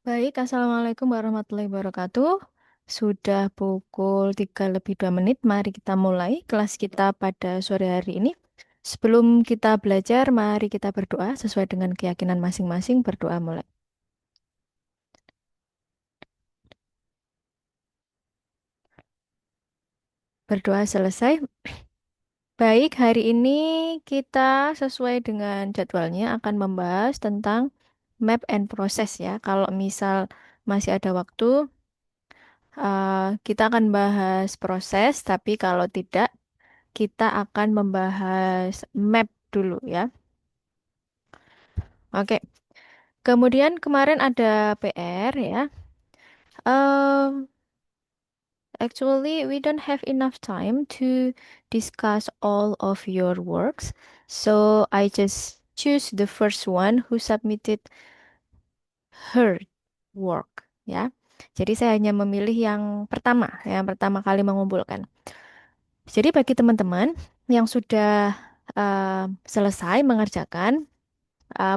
Baik, Assalamualaikum warahmatullahi wabarakatuh. Sudah pukul 3 lebih 2 menit, mari kita mulai kelas kita pada sore hari ini. Sebelum kita belajar, mari kita berdoa sesuai dengan keyakinan masing-masing. Berdoa mulai. Berdoa selesai. Baik, hari ini kita sesuai dengan jadwalnya akan membahas tentang map and process ya. Kalau misal masih ada waktu, kita akan bahas proses, tapi kalau tidak, kita akan membahas map dulu ya. Oke, kemudian kemarin ada PR ya. Um, Actually, we don't have enough time to discuss all of your works. So I just choose the first one who submitted her work ya. Jadi saya hanya memilih yang pertama kali mengumpulkan. Jadi bagi teman-teman yang sudah selesai mengerjakan,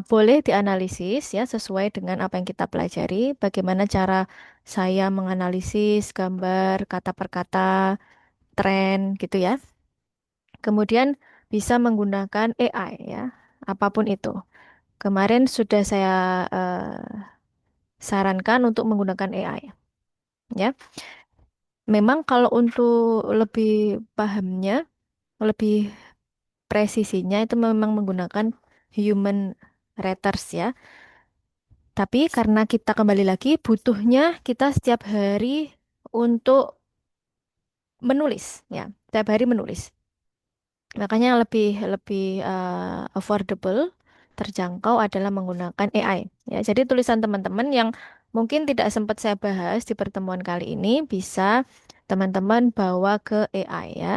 boleh dianalisis ya sesuai dengan apa yang kita pelajari. Bagaimana cara saya menganalisis gambar kata per kata, tren gitu ya. Kemudian bisa menggunakan AI ya, apapun itu. Kemarin sudah saya sarankan untuk menggunakan AI ya. Memang kalau untuk lebih pahamnya, lebih presisinya itu memang menggunakan human writers ya. Tapi karena kita kembali lagi butuhnya kita setiap hari untuk menulis ya, setiap hari menulis. Makanya lebih lebih affordable, terjangkau adalah menggunakan AI ya. Jadi tulisan teman-teman yang mungkin tidak sempat saya bahas di pertemuan kali ini bisa teman-teman bawa ke AI ya.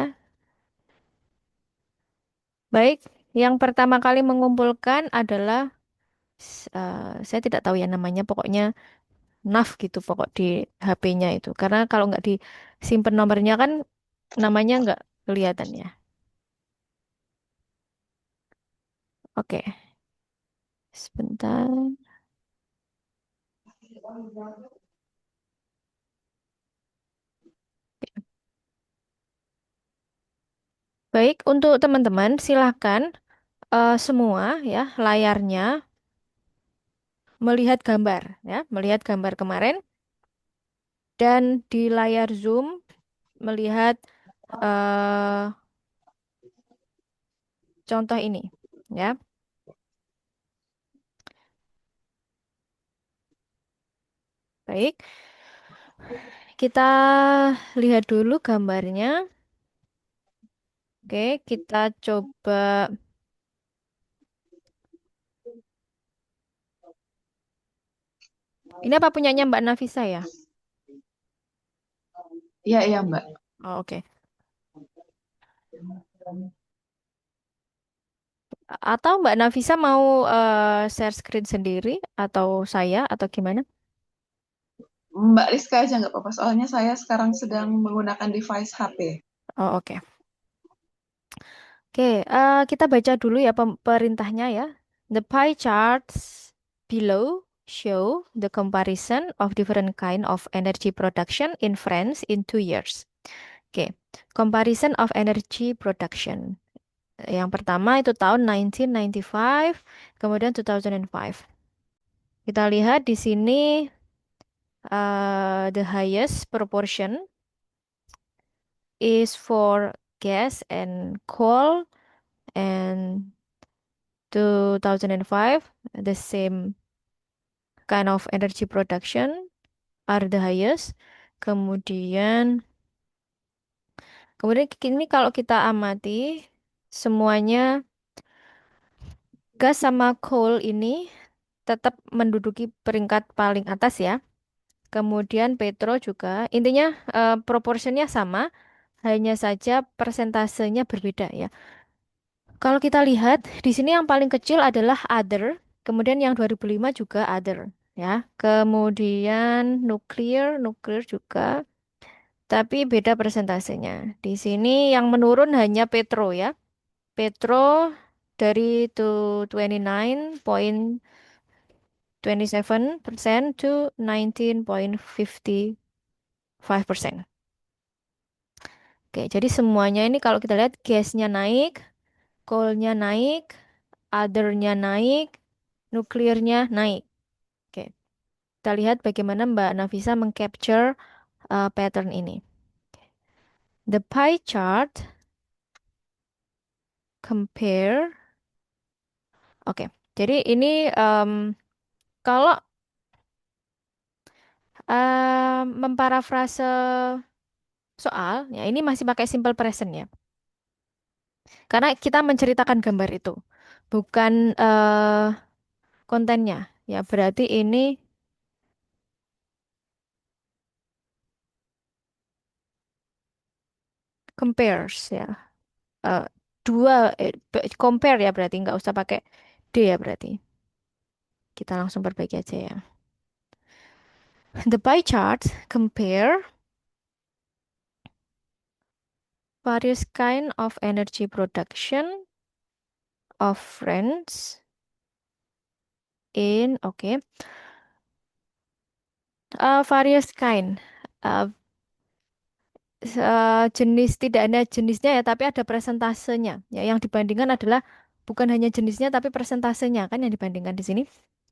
Baik, yang pertama kali mengumpulkan adalah saya tidak tahu ya namanya, pokoknya NAV gitu pokok di HP-nya itu. Karena kalau nggak disimpan nomornya kan namanya nggak kelihatan ya. Oke, sebentar. Baik, untuk teman-teman silahkan semua ya layarnya melihat gambar ya, melihat gambar kemarin dan di layar Zoom melihat eh, contoh ini ya. Baik, kita lihat dulu gambarnya. Oke, kita coba. Ini apa punyanya Mbak Nafisa ya? Iya, iya, Mbak. Oh, oke. Atau Mbak Nafisa mau share screen sendiri atau saya atau gimana? Mbak Rizka aja nggak apa-apa, soalnya saya sekarang sedang menggunakan device HP. Oh, oke. Oke, kita baca dulu ya perintahnya ya. The pie charts below show the comparison of different kind of energy production in France in 2 years. Oke, comparison of energy production. Yang pertama itu tahun 1995, kemudian 2005. Kita lihat di sini the highest proportion is for gas and coal, and 2005 the same kind of energy production are the highest. Kemudian kemudian ini kalau kita amati semuanya gas sama coal ini tetap menduduki peringkat paling atas ya. Kemudian petro juga intinya proporsinya sama, hanya saja persentasenya berbeda ya. Kalau kita lihat di sini yang paling kecil adalah other, kemudian yang 2005 juga other ya. Kemudian nuklir juga, tapi beda persentasenya. Di sini yang menurun hanya petro ya. Petro dari 29.8 27% to 19.55%. Oke, jadi semuanya ini kalau kita lihat gasnya naik, coal-nya naik, other-nya naik, nuklirnya naik. Oke, kita lihat bagaimana Mbak Nafisa mengcapture pattern ini. The pie chart compare. Oke, jadi ini kalau memparafrase soal, ya ini masih pakai simple present ya. Karena kita menceritakan gambar itu, bukan kontennya. Ya, berarti ini compares ya. Eh, compare ya berarti nggak usah pakai D ya berarti. Kita langsung perbaiki aja ya. The pie chart compare various kind of energy production of friends in various kind. Eh, Jenis tidak ada jenisnya ya, tapi ada presentasenya. Ya, yang dibandingkan adalah bukan hanya jenisnya tapi presentasenya kan yang dibandingkan di sini.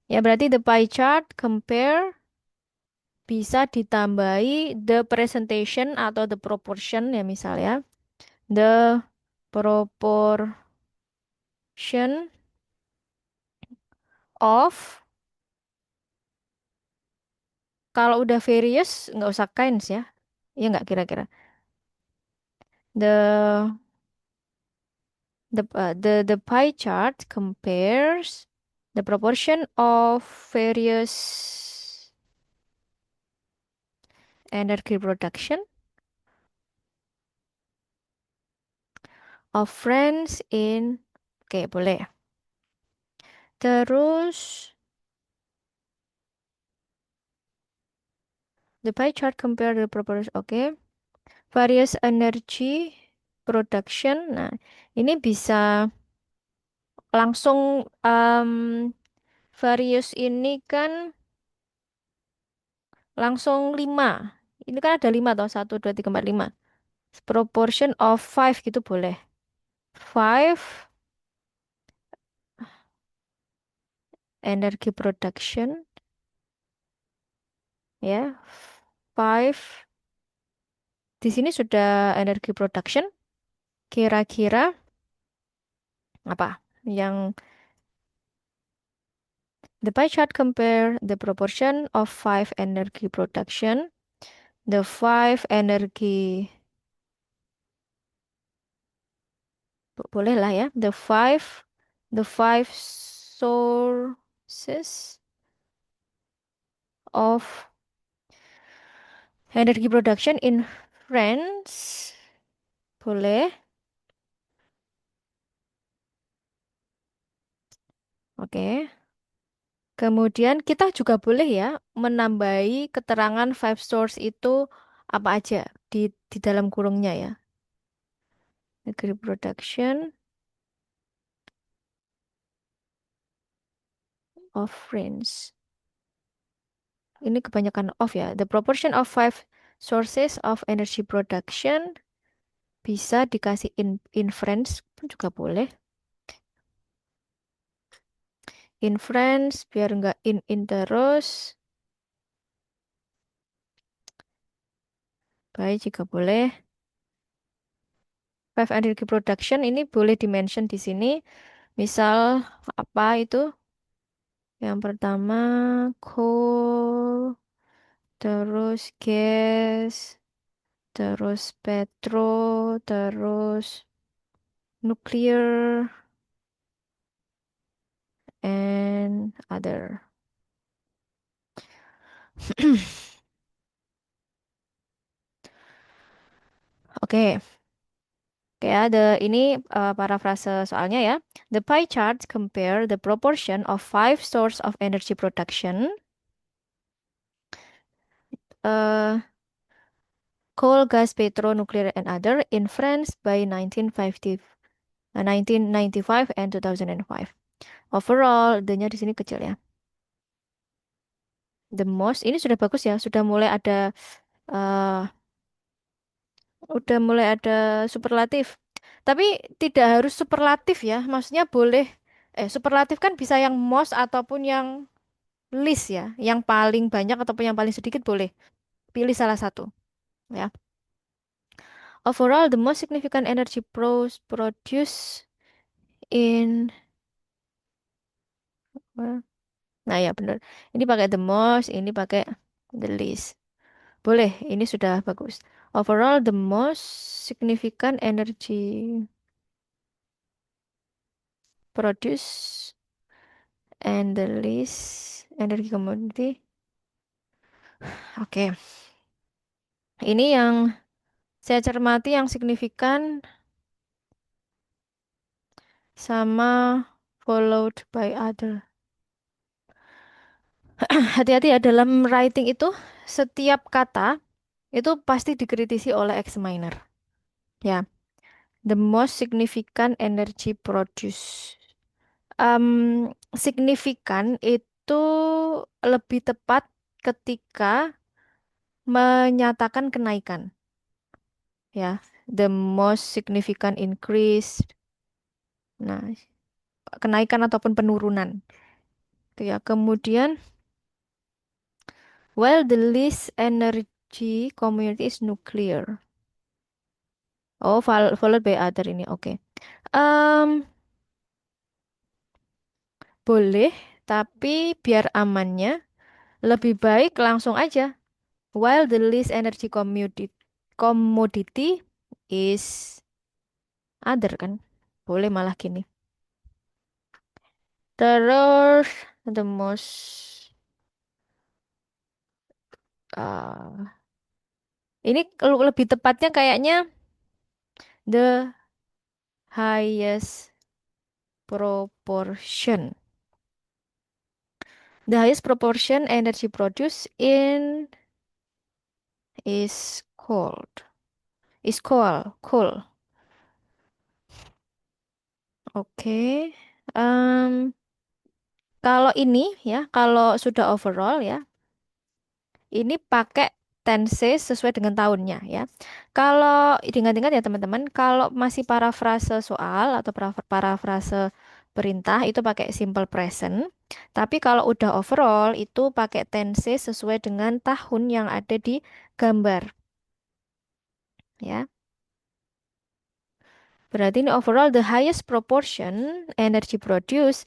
Ya, berarti the pie chart compare bisa ditambahi the presentation atau the proportion ya misalnya. The proportion of, kalau udah various nggak usah kinds ya. Ya nggak kira-kira. The the pie chart compares the proportion of various energy production of friends in. Oke, boleh. Terus the pie chart compare the proportion. Oke. Various energy production. Nah, ini bisa langsung various ini kan langsung 5. Ini kan ada 5 atau 1, 2, 3, 4, 5. Proportion of 5 gitu boleh. 5 energy production ya. 5 di sini sudah energy production. Kira-kira apa yang the pie chart compare the proportion of 5 energy production, the 5 energy boleh lah ya, the five sources of energy production in France boleh. Oke. Kemudian kita juga boleh ya menambahi keterangan five source itu apa aja di dalam kurungnya ya. Negeri production of France. Ini kebanyakan of ya. The proportion of five sources of energy production bisa dikasih in France pun juga boleh. In France biar nggak in terus. Baik jika boleh. Five energy production ini boleh dimention di sini. Misal apa itu? Yang pertama coal, terus gas, terus petro, terus nuclear, and other. Oke, oke ya. Ini parafrase soalnya ya. The pie charts compare the proportion of five source of energy production. uh, Coal, gas, petro, nuclear, and other in France by 1995 and 2005. Overall, D-nya di sini kecil ya. The most ini sudah bagus ya, sudah mulai ada eh udah mulai ada superlatif. Tapi tidak harus superlatif ya. Maksudnya boleh superlatif kan bisa yang most ataupun yang least ya. Yang paling banyak ataupun yang paling sedikit boleh. Pilih salah satu ya. Overall, the most significant energy produced in nah ya benar. Ini pakai the most, ini pakai the least. Boleh, ini sudah bagus. Overall, the most significant energy produced and the least energy commodity. Oke, ini yang saya cermati yang signifikan sama followed by other. Hati-hati ya dalam writing itu setiap kata itu pasti dikritisi oleh examiner. Ya, the most significant energy produce. Signifikan itu lebih tepat ketika menyatakan kenaikan. Ya, the most significant increase. Nah, kenaikan ataupun penurunan. Itu ya. Kemudian, while the least energy community is nuclear. Oh, followed by other ini. Oke. Em, boleh, tapi biar amannya lebih baik langsung aja. While the least energy commodity is other kan. Boleh malah gini. Terus the most uh, ini lebih tepatnya kayaknya the highest proportion. The highest proportion energy produced in is cold. Is coal. Oke. Em, kalau ini ya, kalau sudah overall ya, ini pakai tenses sesuai dengan tahunnya ya. Kalau ingat-ingat ya teman-teman, kalau masih parafrase soal atau parafrase perintah itu pakai simple present. Tapi kalau udah overall itu pakai tenses sesuai dengan tahun yang ada di gambar ya. Berarti ini overall the highest proportion energy produced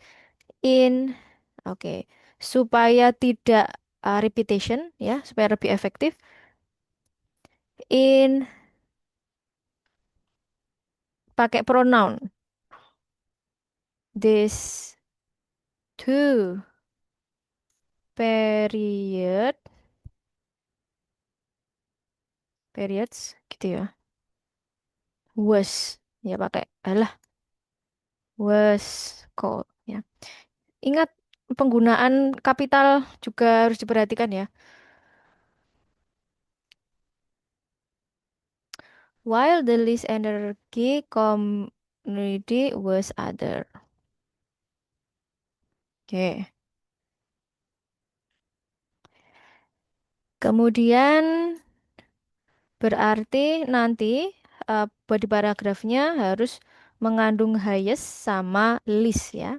in oke, supaya tidak repetition ya, supaya lebih efektif in pakai pronoun this two period periods gitu ya. Was ya pakai alah was called ya. Ingat penggunaan kapital juga harus diperhatikan ya. While the least energy community was other. Oke. Kemudian berarti nanti body paragrafnya harus mengandung highest sama least ya.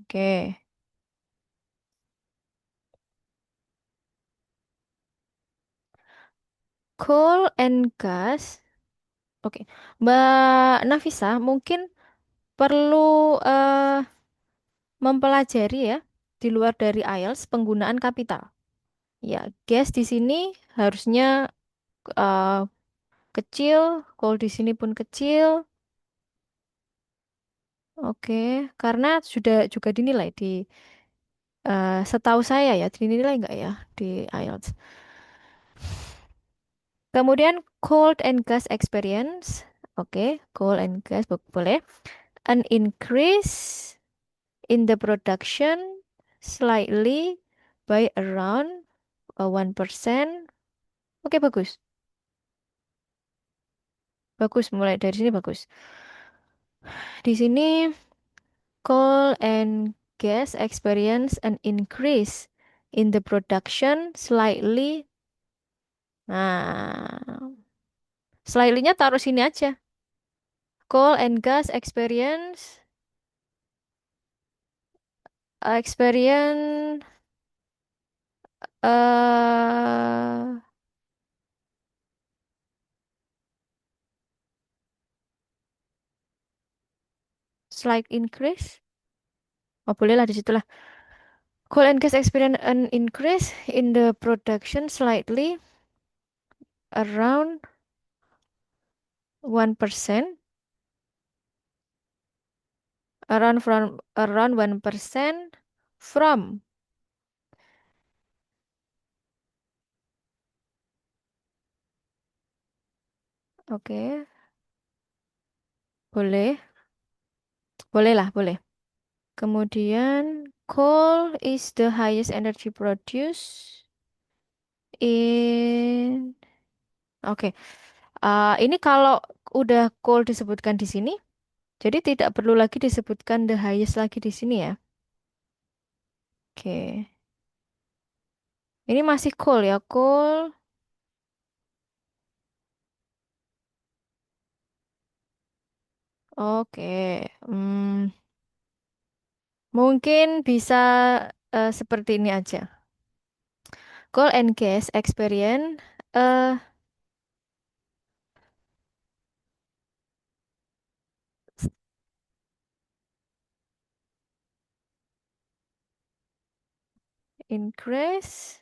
Oke. Coal and gas. Oke. Mbak Nafisa mungkin perlu mempelajari ya di luar dari IELTS penggunaan kapital. Ya, gas di sini harusnya eh, kecil, coal di sini pun kecil. Oke, karena sudah juga dinilai di setahu saya ya, dinilai nggak ya di IELTS. Kemudian cold and gas experience. Oke, cold and gas boleh. An increase in the production slightly by around 1%. Oke, bagus. Bagus, mulai dari sini bagus. Di sini coal and gas experience an increase in the production slightly. Nah, slightly-nya taruh sini aja. Coal and gas experience uh, slight increase. Oh, bolehlah di situ lah. Coal and gas experience an increase in the production slightly around 1%. Around 1% from. Oke, boleh. Boleh lah, boleh. Kemudian coal is the highest energy produced in. Oke. Ini kalau udah coal disebutkan di sini, jadi tidak perlu lagi disebutkan the highest lagi di sini ya. Oke. Ini masih coal ya, coal. Oke. Mungkin bisa seperti ini aja. Coal and gas experience eh increase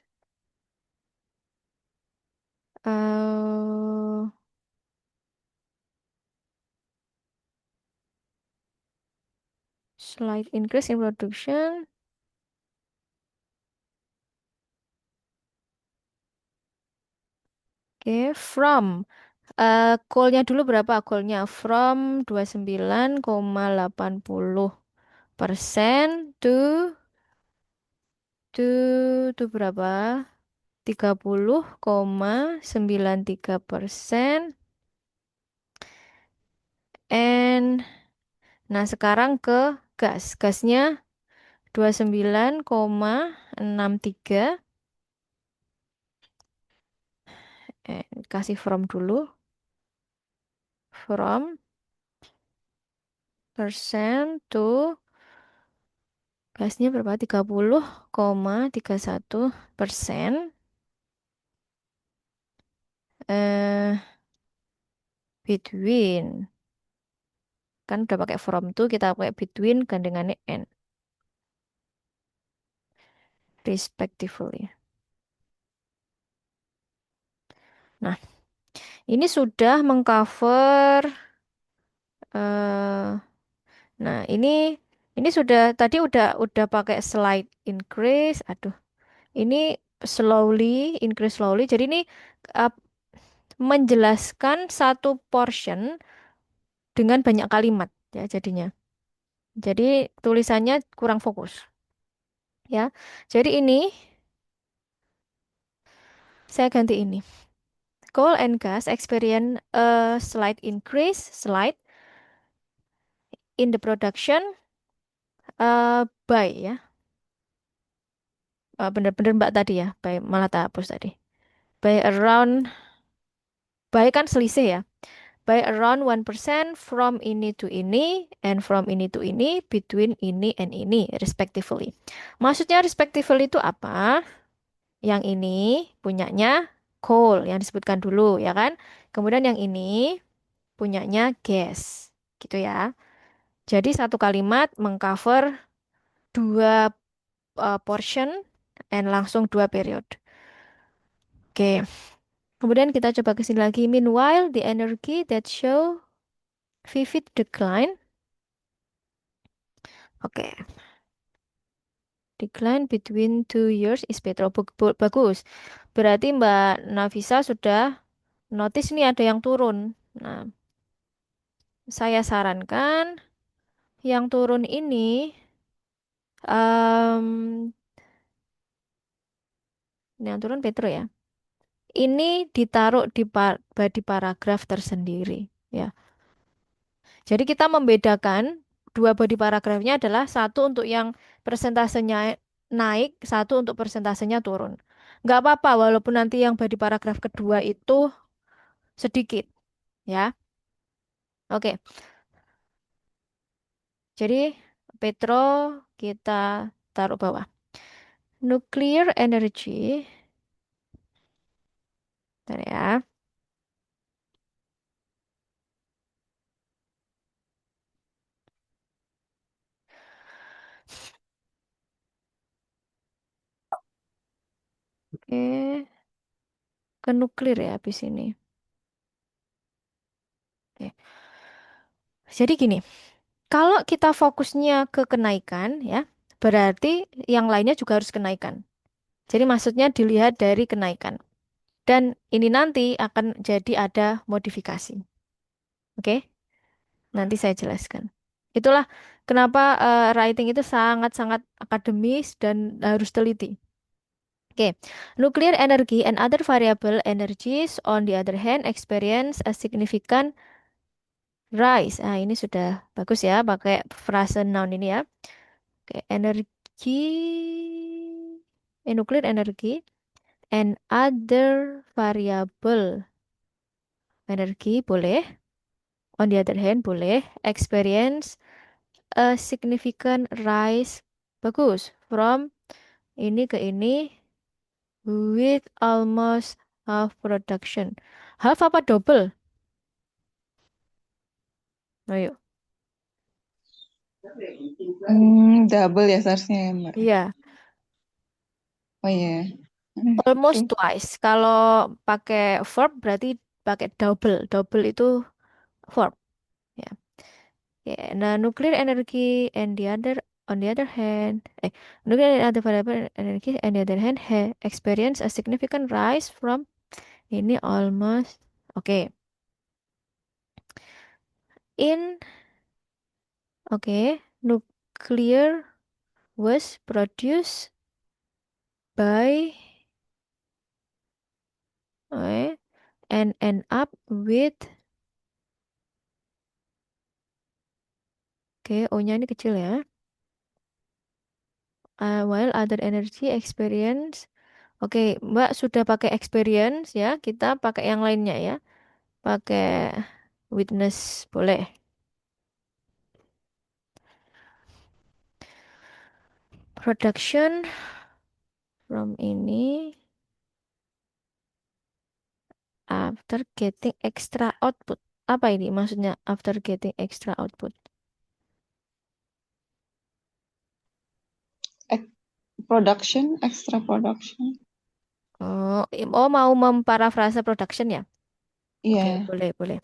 uh, slight increase in production. Oke, from call-nya dulu berapa call-nya? From 29,80% to berapa? 30,93%. And nah sekarang ke gas. Gasnya 29,63. Kasih from dulu. From persen to gasnya berapa? 30,31%. Eh, between. Kan udah pakai from to, kita pakai between gandengannya and. Respectively. Nah, ini sudah mengcover. eh nah, ini sudah tadi udah pakai slide increase. Aduh, ini slowly increase slowly. Jadi ini eh, menjelaskan satu portion dengan banyak kalimat ya jadinya. Jadi tulisannya kurang fokus ya. Jadi ini saya ganti ini. Coal and gas experience a slight increase slide in the production by ya. Bener-bener Mbak tadi ya, by malah tak hapus tadi. By around by kan selisih ya. By around 1% from ini to ini and from ini to ini between ini and ini respectively. Maksudnya respectively itu apa? Yang ini punyanya coal yang disebutkan dulu ya kan. Kemudian yang ini punyanya gas gitu ya. Jadi satu kalimat mengcover dua portion and langsung dua period. Oke, kemudian kita coba ke sini lagi. Meanwhile, the energy that show vivid decline. Oke, decline between 2 years is better. Oh, bagus. Berarti Mbak Nafisa sudah notice nih ada yang turun. Nah, saya sarankan yang turun ini em, yang turun Petro ya. Ini ditaruh di paragraf tersendiri ya. Jadi kita membedakan. dua body paragrafnya adalah satu untuk yang persentasenya naik, satu untuk persentasenya turun. Nggak apa-apa, walaupun nanti yang body paragraf kedua itu sedikit, ya. Oke, jadi Petro kita taruh bawah. Nuclear energy, bentar ya. Oke, ke nuklir ya habis ini. Oke. Jadi gini, kalau kita fokusnya ke kenaikan ya, berarti yang lainnya juga harus kenaikan. Jadi maksudnya dilihat dari kenaikan. Dan ini nanti akan jadi ada modifikasi. Oke, nanti saya jelaskan. Itulah kenapa writing itu sangat-sangat akademis dan harus teliti. Oke, nuclear energy and other variable energies on the other hand experience a significant rise. Ah, ini sudah bagus ya pakai frase noun ini ya. Oke, energi, nuclear energy and other variable energi boleh. On the other hand, boleh experience a significant rise. Bagus. From ini ke ini with almost half production. Half apa double? Ayo. Double ya seharusnya ya, Mbak. Iya, Oh iya. almost Terus twice. Kalau pakai verb berarti pakai double. Double itu verb. Ya. Yeah. Nah, nuclear energy and the other on the other hand, nuclear and other variable energy and the other hand experience a significant rise from ini almost. Oke. In nuclear was produced by okay, and end up with O-nya ini kecil ya. While other energy experience. Oke, Mbak sudah pakai experience ya. Kita pakai yang lainnya ya. Pakai witness boleh. Production from ini after getting extra output. Apa ini maksudnya after getting extra output? production, extra production. Oh, oh mau memparafrase production ya? Oke, Iya. boleh, boleh.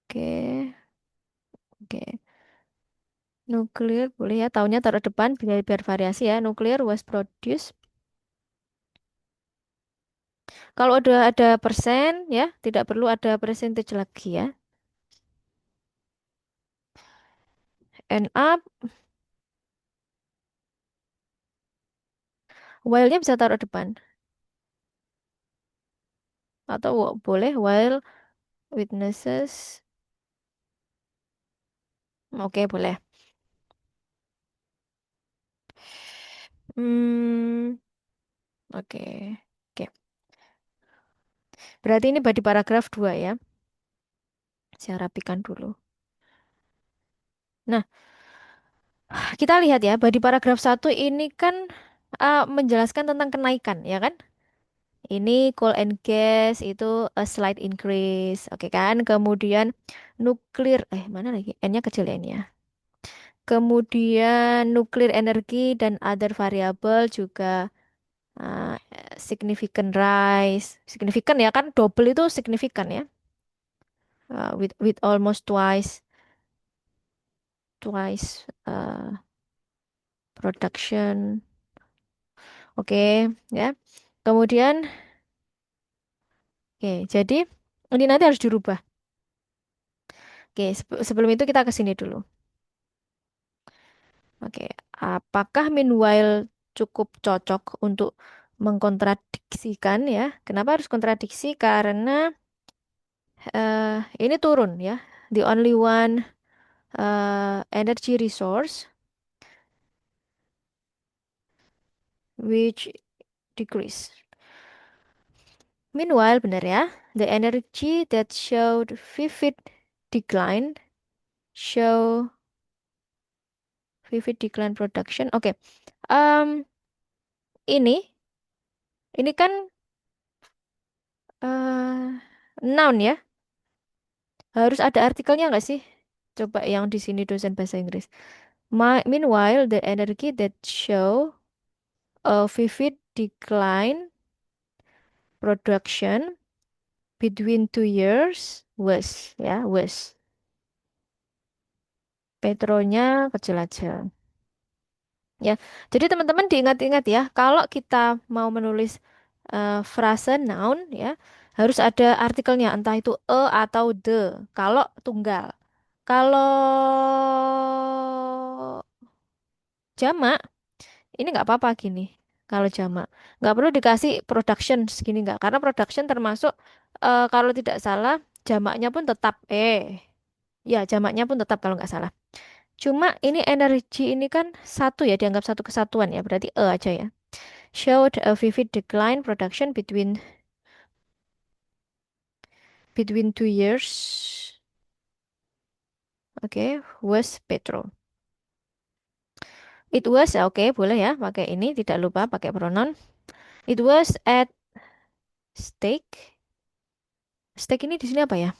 Oke, oke. Nuklir boleh ya, tahunnya taruh depan biar variasi ya. Nuklir was produced. Kalau udah ada persen ya, tidak perlu ada percentage lagi ya. End up, while-nya bisa taruh depan. Atau boleh while witnesses. Oke, boleh. Hmm, oke. Oke. Berarti ini di paragraf 2 ya. Saya rapikan dulu. Nah, kita lihat ya, di paragraf 1 ini kan menjelaskan tentang kenaikan, ya kan? Ini coal and gas itu a slight increase, oke kan? Kemudian nuklir, mana lagi? N-nya kecil ya ini ya. Kemudian nuklir energi dan other variable juga uh, significant rise. Significant ya kan? Double itu signifikan ya. With almost twice production. Oke, ya. Kemudian, oke, jadi ini nanti harus dirubah. Oke, sebelum itu kita ke sini dulu. Oke, apakah meanwhile cukup cocok untuk mengkontradiksikan ya? Kenapa harus kontradiksi? Karena Ini turun ya. The only one energy resource which decrease. Meanwhile, benar ya, the energy that showed vivid decline show vivid decline production. Oke, em, ini ini kan eh noun ya. Harus ada artikelnya nggak sih? Coba yang di sini dosen bahasa Inggris. Meanwhile, the energy that show a vivid decline production between 2 years was ya was petronya kecil aja. Ya, jadi teman-teman diingat-ingat ya, kalau kita mau menulis frase noun ya, harus ada artikelnya, entah itu a atau the. Kalau tunggal, kalau jamak, ini nggak apa-apa gini. Kalau jamak, nggak perlu dikasih production segini nggak, karena production termasuk kalau tidak salah jamaknya pun tetap ya jamaknya pun tetap kalau nggak salah. Cuma ini energi ini kan satu ya, dianggap satu kesatuan ya, berarti aja ya. Showed a vivid decline production between 2 years. Oke, was petrol. It was ya, oke, boleh ya pakai ini, tidak lupa pakai pronoun. It was at stake. Stake ini di sini apa ya?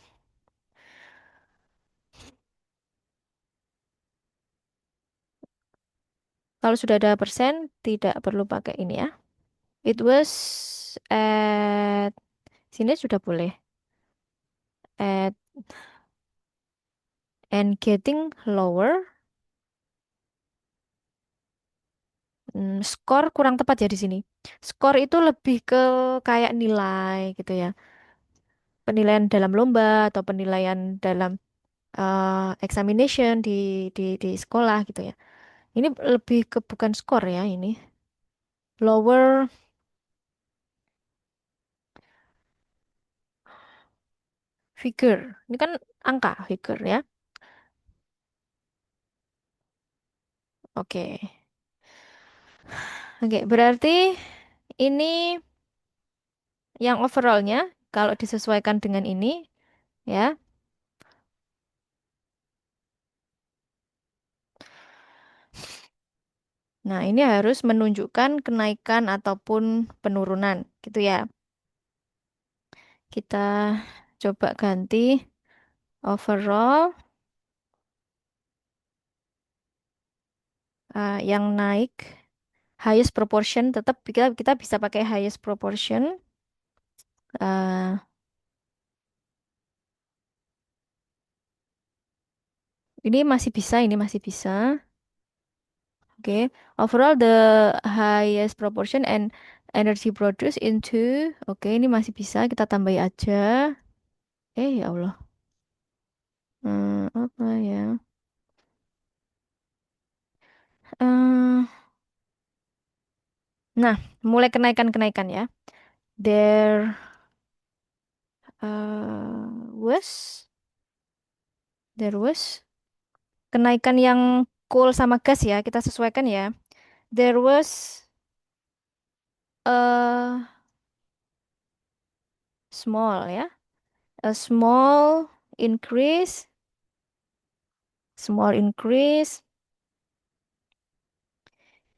Kalau sudah ada persen, tidak perlu pakai ini ya. It was at sini sudah boleh. At and getting lower. Skor kurang tepat ya di sini. Skor itu lebih ke kayak nilai gitu ya. Penilaian dalam lomba atau penilaian dalam examination di sekolah gitu ya. Ini lebih ke bukan skor ya ini. Lower figure. Ini kan angka figure ya. Oke. Oke, berarti ini yang overallnya kalau disesuaikan dengan ini ya. Nah, ini harus menunjukkan kenaikan ataupun penurunan gitu ya. Kita coba ganti overall yang naik highest proportion tetap kita bisa pakai highest proportion. eh, ini masih bisa, ini masih bisa. Oke, overall the highest proportion and energy produced into. Oke, ini masih bisa kita tambahin aja. Ya Allah. Apa ya? Eh, nah, mulai kenaikan-kenaikan ya. There was there was kenaikan yang coal sama gas ya, kita sesuaikan ya. There was a small ya, a increase, small increase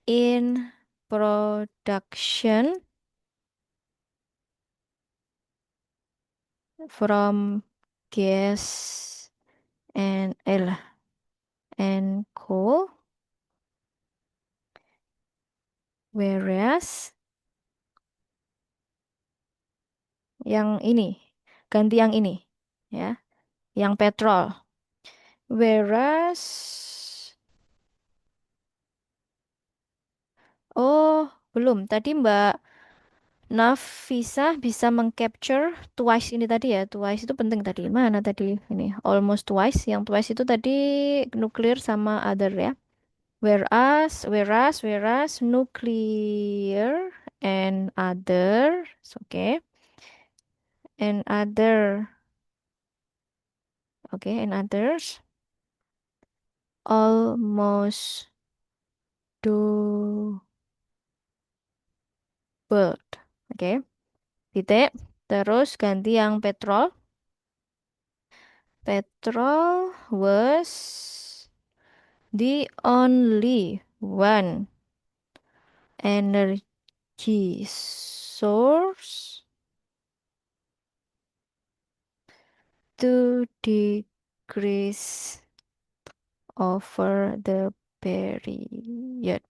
in production from gas and coal, whereas yang ini ganti yang ini ya, yang petrol. Whereas oh belum tadi Mbak Nafisa bisa mengcapture twice ini tadi ya. Twice itu penting tadi. Mana tadi? Ini almost twice. Yang twice itu tadi nuclear sama other ya. Whereas nuclear and other, oke. And other. Okay, and others almost doubled. Oke, titik. Terus ganti yang petrol. Petrol was the only one energy source to decrease over the period.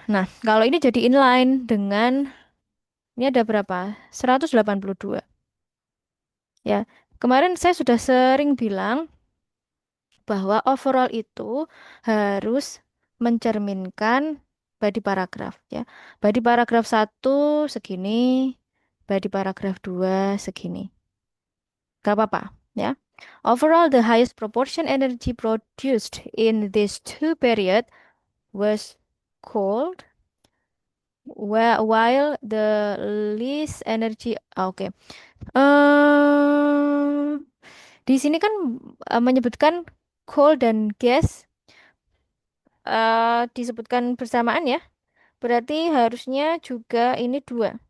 Nah, kalau ini jadi inline dengan ini ada berapa? 182. Ya, kemarin saya sudah sering bilang bahwa overall itu harus mencerminkan body paragraph ya. Body paragraph satu segini, body paragraph 2 segini. Gak apa-apa ya. Overall, the highest proportion energy produced in these two period was coal, while the least energy, oke. Eh, di sini kan menyebutkan coal dan gas disebutkan bersamaan ya. Berarti harusnya juga ini dua.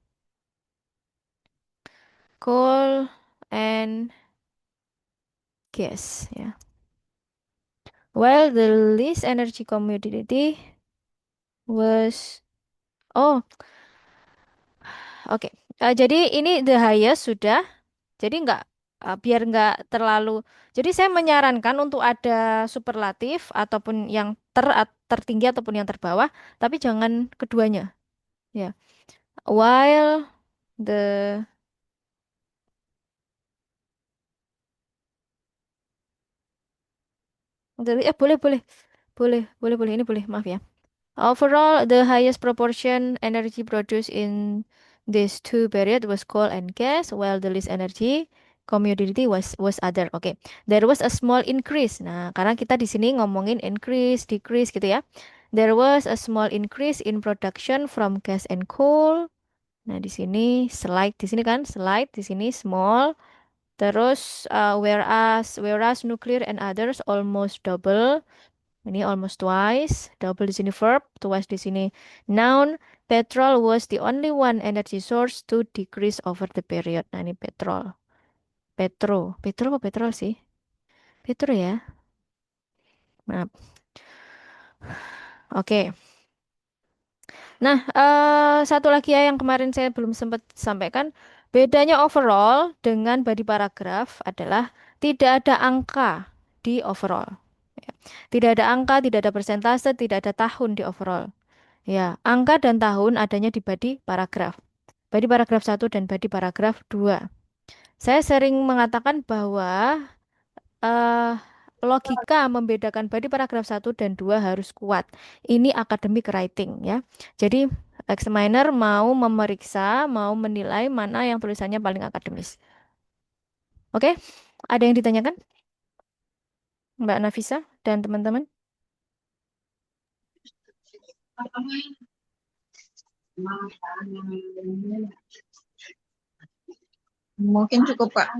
Coal and gas ya. While the least energy commodity was, oh, oke. Jadi ini the highest sudah. Jadi nggak biar nggak terlalu. Jadi saya menyarankan untuk ada superlatif ataupun yang tertinggi ataupun yang terbawah, tapi jangan keduanya. Ya. While the boleh boleh boleh ini boleh maaf ya. Overall, the highest proportion energy produced in these two period was coal and gas, while the least energy commodity was other. Oke, there was a small increase. Nah, karena kita di sini ngomongin increase, decrease gitu ya. There was a small increase in production from gas and coal. Nah, di sini slight, di sini kan slight, di sini small. Terus whereas nuclear and others almost double. Ini almost twice, double di sini verb, twice di sini noun. Petrol was the only one energy source to decrease over the period. Nah, ini petrol. Petro apa petrol sih? Petro ya. Maaf. Oke. Nah, satu lagi ya yang kemarin saya belum sempat sampaikan. Bedanya overall dengan body paragraph adalah tidak ada angka di overall. Ya. Tidak ada angka, tidak ada persentase, tidak ada tahun di overall. Ya, angka dan tahun adanya di body paragraph. Body paragraph satu dan body paragraph 2. Saya sering mengatakan bahwa eh, logika membedakan body paragraph satu dan 2 harus kuat. Ini academic writing ya. Jadi examiner mau memeriksa, mau menilai mana yang tulisannya paling akademis. Oke, ada yang ditanyakan Mbak Nafisa dan teman-teman? Mungkin cukup Pak.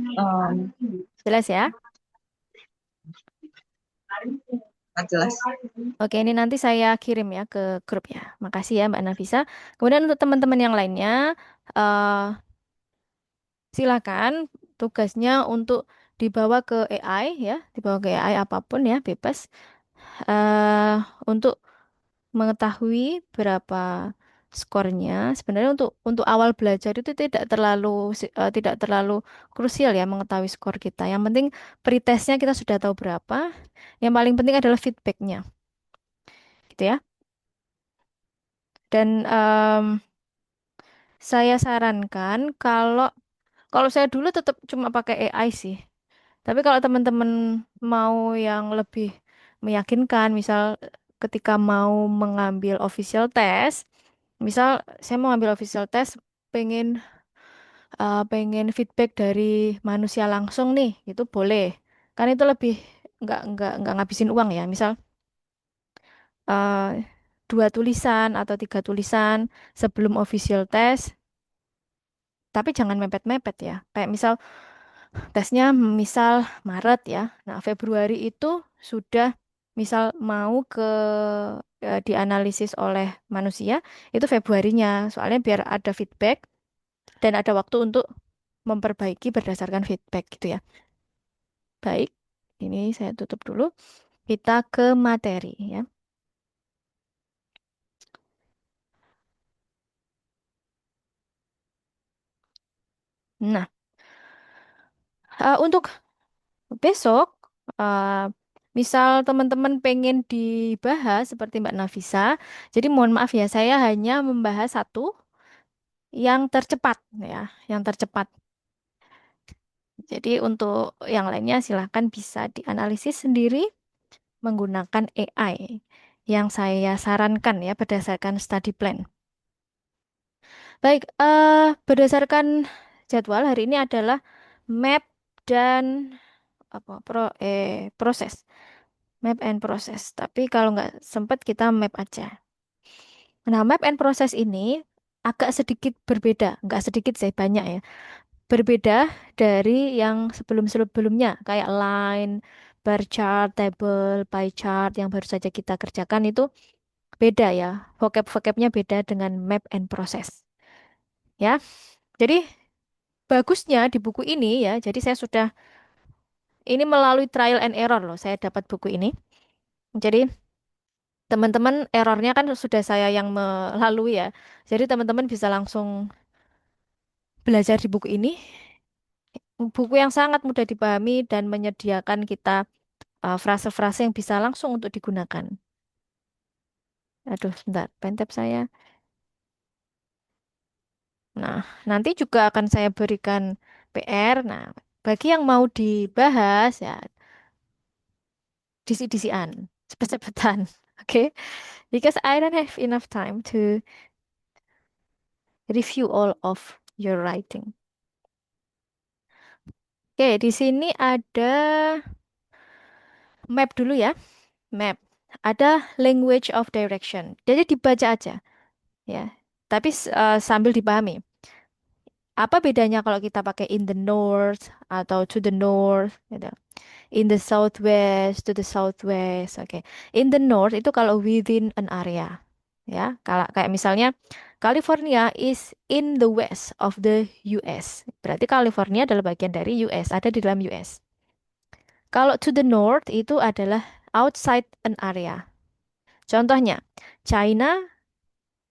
Jelas ya? Jelas. Oke, ini nanti saya kirim ya ke grup ya. Makasih ya Mbak Nafisa. Kemudian untuk teman-teman yang lainnya, eh silakan tugasnya untuk dibawa ke AI ya, dibawa ke AI apapun ya, bebas. eh untuk mengetahui berapa skornya. Sebenarnya untuk awal belajar itu tidak terlalu krusial ya mengetahui skor kita. Yang penting pretestnya kita sudah tahu berapa. Yang paling penting adalah feedbacknya, gitu ya. Dan saya sarankan kalau saya dulu tetap cuma pakai AI sih. Tapi kalau teman-teman mau yang lebih meyakinkan, misal ketika mau mengambil official test, misal saya mau ambil official test, pengen pengen feedback dari manusia langsung nih, itu boleh. Kan itu lebih nggak ngabisin uang ya. Misal eh, dua tulisan atau tiga tulisan sebelum official test, tapi jangan mepet-mepet ya. Kayak misal Tesnya misal Maret ya. Nah, Februari itu sudah misal mau dianalisis oleh manusia, itu Februarinya. Soalnya biar ada feedback dan ada waktu untuk memperbaiki berdasarkan feedback gitu ya. Baik, ini saya tutup dulu. Kita ke materi ya. Nah, untuk besok, uh, misal teman-teman pengen dibahas seperti Mbak Nafisa, jadi mohon maaf ya, saya hanya membahas satu yang tercepat ya, yang tercepat. Jadi untuk yang lainnya silahkan bisa dianalisis sendiri menggunakan AI yang saya sarankan ya berdasarkan study plan. Baik, berdasarkan jadwal hari ini adalah map dan proses. Map and proses. Tapi kalau nggak sempat kita map aja. Nah, map and proses ini agak sedikit berbeda, nggak sedikit sih banyak ya. Berbeda dari yang sebelum-sebelumnya kayak line, bar chart, table, pie chart yang baru saja kita kerjakan itu beda ya. Vocab-vocabnya beda dengan map and proses. Ya, jadi bagusnya di buku ini ya. Jadi saya sudah ini melalui trial and error loh. Saya dapat buku ini. Jadi teman-teman errornya kan sudah saya yang melalui ya. Jadi teman-teman bisa langsung belajar di buku ini. Buku yang sangat mudah dipahami dan menyediakan kita frase-frase yang bisa langsung untuk digunakan. Aduh, sebentar, pentap saya. Nah, nanti juga akan saya berikan PR. Nah, bagi yang mau dibahas ya, disi-disian, cepet-cepetan. Oke? Because I don't have enough time to review all of your writing. Oke, di sini ada map dulu ya, map. Ada language of direction. Jadi dibaca aja ya. Tapi sambil dipahami. Apa bedanya kalau kita pakai in the north atau to the north gitu. In the southwest to the southwest. Oke. In the north itu kalau within an area. Ya, kalau kayak misalnya California is in the west of the US. Berarti California adalah bagian dari US, ada di dalam US. Kalau to the north itu adalah outside an area. Contohnya, China,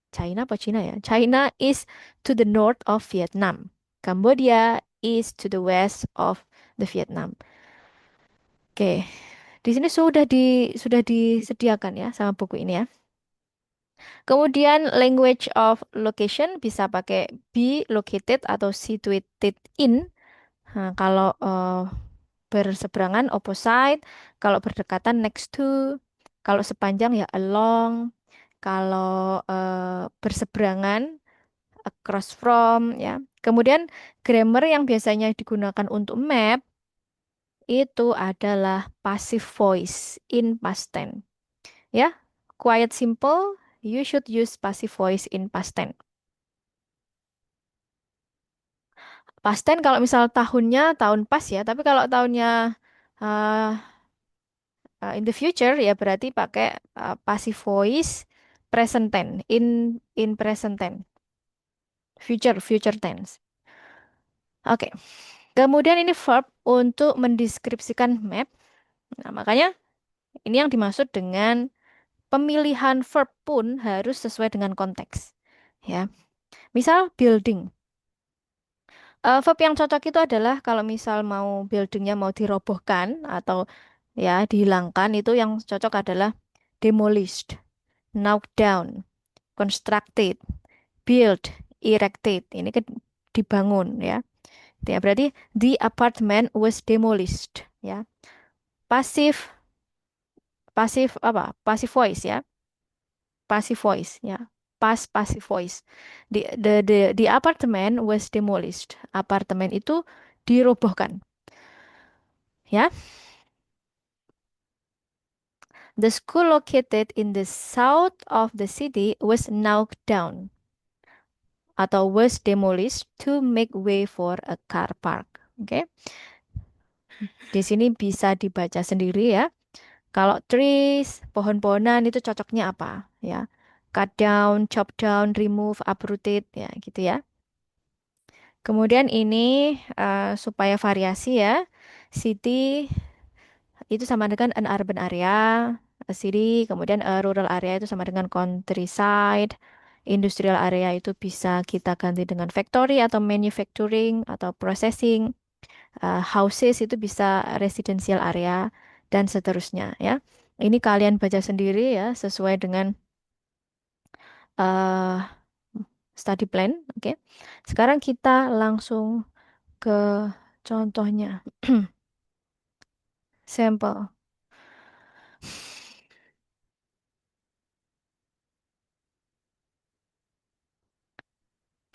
China apa China ya? China is to the north of Vietnam. Cambodia is to the west of the Vietnam. Oke, di sini sudah disediakan ya sama buku ini ya. Kemudian language of location bisa pakai be located atau situated in. Nah, kalau berseberangan opposite, kalau berdekatan next to, kalau sepanjang ya along, kalau berseberangan across from ya. Kemudian grammar yang biasanya digunakan untuk map itu adalah passive voice in past tense ya. Quiet simple, you should use passive voice in past tense. Past tense kalau misal tahunnya tahun pas ya, tapi kalau tahunnya uh, in the future ya berarti pakai passive voice present tense in present tense, future tense. Oke. Kemudian ini verb untuk mendeskripsikan map. Nah, makanya ini yang dimaksud dengan pemilihan verb pun harus sesuai dengan konteks. Ya. Misal building. Verb yang cocok itu adalah kalau misal mau buildingnya mau dirobohkan atau ya dihilangkan itu yang cocok adalah demolished, knocked down, constructed, built, erected. Ini kan dibangun ya. Ya berarti the apartment was demolished ya. Pasif pasif apa? Passive voice ya. Passive voice ya. Past passive voice. The apartment was demolished. Apartemen itu dirobohkan ya. The school located in the south of the city was knocked down atau was demolished to make way for a car park. Oke, di sini bisa dibaca sendiri ya. Kalau trees, pohon-pohonan itu cocoknya apa ya? Cut down, chop down, remove, uprooted ya gitu ya. Kemudian ini supaya variasi ya. City itu sama dengan an urban area, a city, kemudian a rural area itu sama dengan countryside. Industrial area itu bisa kita ganti dengan factory atau manufacturing atau processing. Houses itu bisa residential area dan seterusnya ya. Ini kalian baca sendiri ya sesuai dengan eh study plan. Oke. Sekarang kita langsung ke contohnya. Sampel.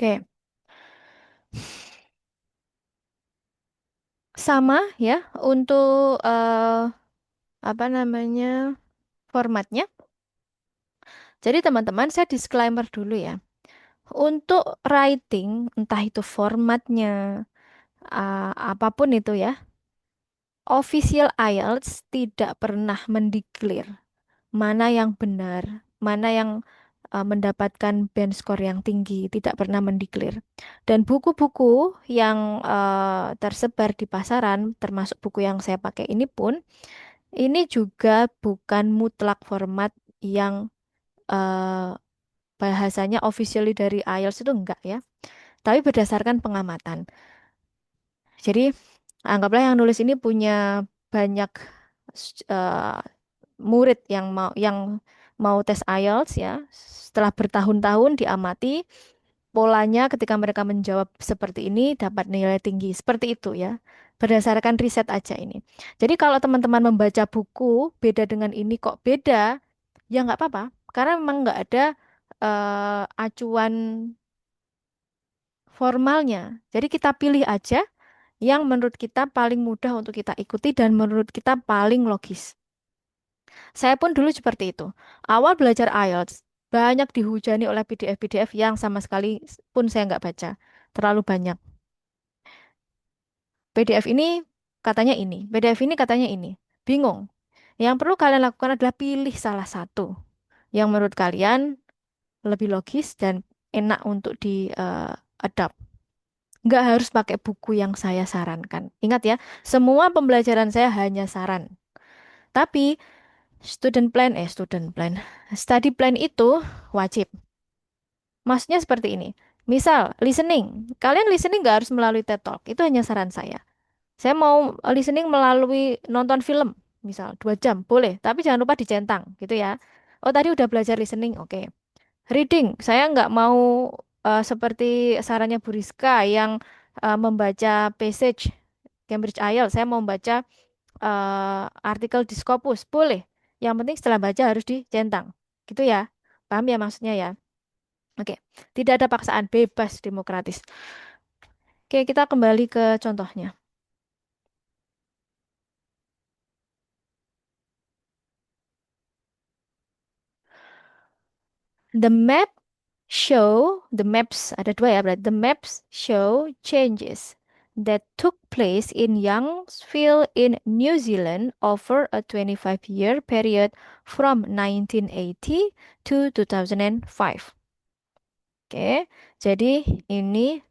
Oke, sama ya untuk apa namanya formatnya. Jadi teman-teman saya disclaimer dulu ya. Untuk writing, entah itu formatnya, apapun itu ya, official IELTS tidak pernah mendeklar mana yang benar, mana yang mendapatkan band score yang tinggi, tidak pernah mendeklar. Dan buku-buku yang tersebar di pasaran, termasuk buku yang saya pakai ini pun, ini juga bukan mutlak format yang eh, bahasanya officially dari IELTS itu enggak ya, tapi berdasarkan pengamatan. Jadi anggaplah yang nulis ini punya banyak eh, murid yang mau tes IELTS ya. Setelah bertahun-tahun diamati polanya ketika mereka menjawab seperti ini dapat nilai tinggi. Seperti itu ya. Berdasarkan riset aja ini. Jadi kalau teman-teman membaca buku beda dengan ini kok beda, ya nggak apa-apa. Karena memang nggak ada acuan formalnya. Jadi kita pilih aja yang menurut kita paling mudah untuk kita ikuti dan menurut kita paling logis. Saya pun dulu seperti itu. Awal belajar IELTS, banyak dihujani oleh PDF-PDF yang sama sekali pun saya nggak baca. Terlalu banyak. PDF ini katanya ini, PDF ini katanya ini. Bingung. Yang perlu kalian lakukan adalah pilih salah satu yang menurut kalian lebih logis dan enak untuk di adopt. Nggak harus pakai buku yang saya sarankan. Ingat ya, semua pembelajaran saya hanya saran. Tapi student plan, study plan itu wajib. Maksudnya seperti ini. Misal, listening. Kalian listening nggak harus melalui TED Talk. Itu hanya saran saya. Saya mau listening melalui nonton film. Misal, 2 jam. Boleh. Tapi jangan lupa dicentang. Gitu ya. Oh, tadi udah belajar listening. Oke. Reading. Saya nggak mau seperti sarannya Bu Rizka yang membaca passage Cambridge IELTS. Saya mau membaca artikel di Scopus. Boleh. Yang penting setelah baca harus dicentang. Gitu ya. Paham ya maksudnya ya? Oke, tidak ada paksaan, bebas, demokratis. Oke, kita kembali ke contohnya. The map the maps, ada dua ya berarti. The maps show changes that took place in Youngsville in New Zealand over a 25-year period from 1980 to 2005. Oke, jadi ini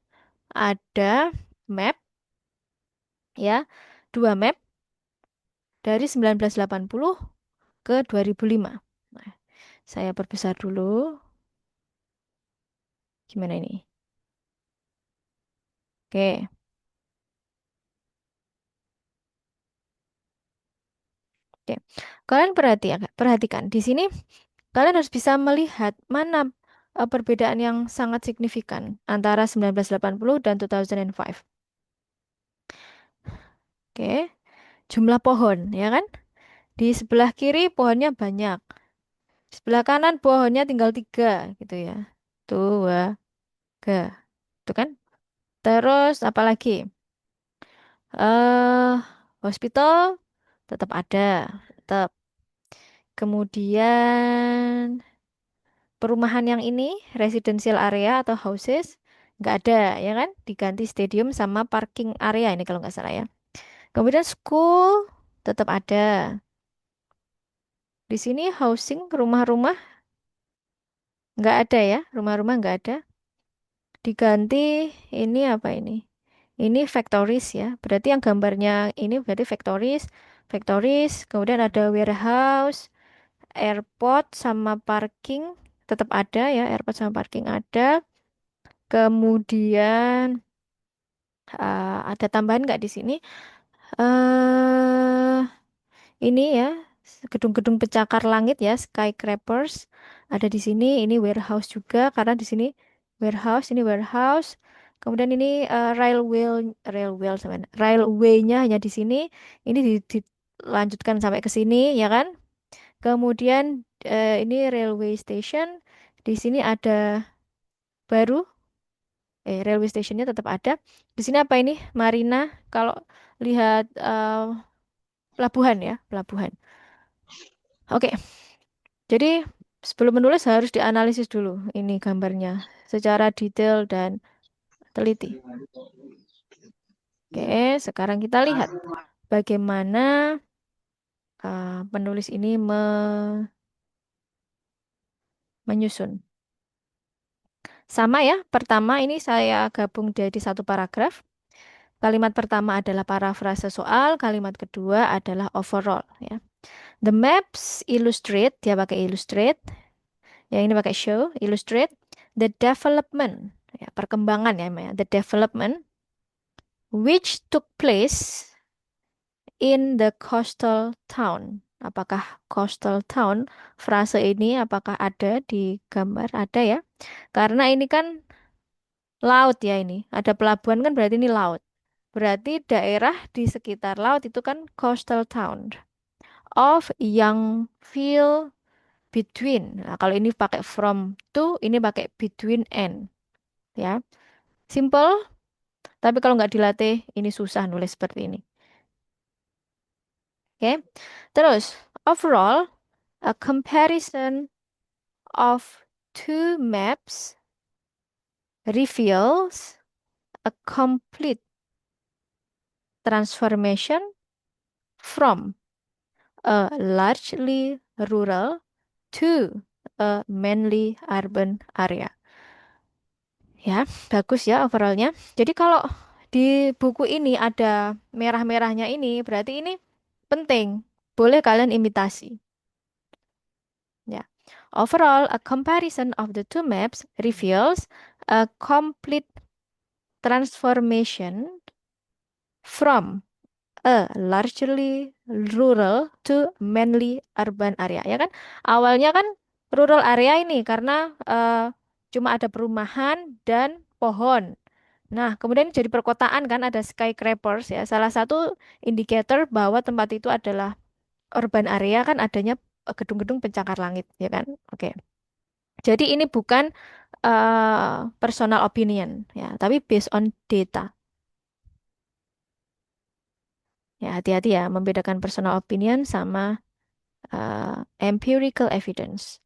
ada map ya, dua map dari 1980 ke 2005. Nah, saya perbesar dulu. Gimana ini? Oke, oke. Kalian perhatikan. Di sini kalian harus bisa melihat mana perbedaan yang sangat signifikan antara 1980 dan 2005. Oke, jumlah pohon, ya kan? Di sebelah kiri pohonnya banyak. Di sebelah kanan pohonnya tinggal 3, gitu ya. Dua, tiga. Itu kan? Terus apa lagi? eh Hospital tetap ada, tetap. Kemudian perumahan yang ini residential area atau houses nggak ada ya kan? Diganti stadium sama parking area ini kalau nggak salah ya. Kemudian school tetap ada. Di sini housing rumah-rumah nggak ada ya, rumah-rumah nggak ada. Diganti ini apa ini? Ini factories ya. Berarti yang gambarnya ini berarti factories, factories. Kemudian ada warehouse, airport sama parking tetap ada ya. Airport sama parking ada. Kemudian ada tambahan nggak di sini? eh Ini ya, gedung-gedung pencakar langit ya, skyscrapers. Ada di sini, ini warehouse juga, karena di sini warehouse, ini warehouse. Kemudian ini railway, railway-nya hanya di sini. Ini dilanjutkan sampai ke sini, ya kan? Kemudian ini railway station. Di sini ada baru, railway stationnya tetap ada. Di sini apa ini? Marina. Kalau lihat pelabuhan ya, pelabuhan. Oke. Jadi sebelum menulis harus dianalisis dulu ini gambarnya secara detail dan teliti. Oke, sekarang kita lihat bagaimana penulis ini menyusun. Sama ya, pertama ini saya gabung jadi satu paragraf. Kalimat pertama adalah parafrase soal, kalimat kedua adalah overall ya. The maps illustrate, dia pakai illustrate, yang ini pakai show, illustrate the development, ya, perkembangan ya, Maya. The development which took place in the coastal town. Apakah coastal town, frase ini apakah ada di gambar? Ada ya. Karena ini kan laut ya ini. Ada pelabuhan kan berarti ini laut. Berarti daerah di sekitar laut itu kan coastal town. Of yang feel between. Nah, kalau ini pakai from to, ini pakai between and. Ya. Simple, tapi kalau nggak dilatih, ini susah nulis seperti ini. Oke. Terus, overall, a comparison of two maps reveals a complete transformation from a largely rural to a mainly urban area. Ya, bagus ya overallnya. Jadi kalau di buku ini ada merah-merahnya ini, berarti ini penting. Boleh kalian imitasi. Ya. Overall, a comparison of the two maps reveals a complete transformation from a largely rural to mainly urban area. Ya kan? Awalnya kan rural area ini karena cuma ada perumahan dan pohon. Nah, kemudian jadi perkotaan kan ada skyscrapers ya. Salah satu indikator bahwa tempat itu adalah urban area kan adanya gedung-gedung pencakar langit, ya kan? Oke. Jadi ini bukan personal opinion ya, tapi based on data. Ya, hati-hati ya membedakan personal opinion sama empirical evidence.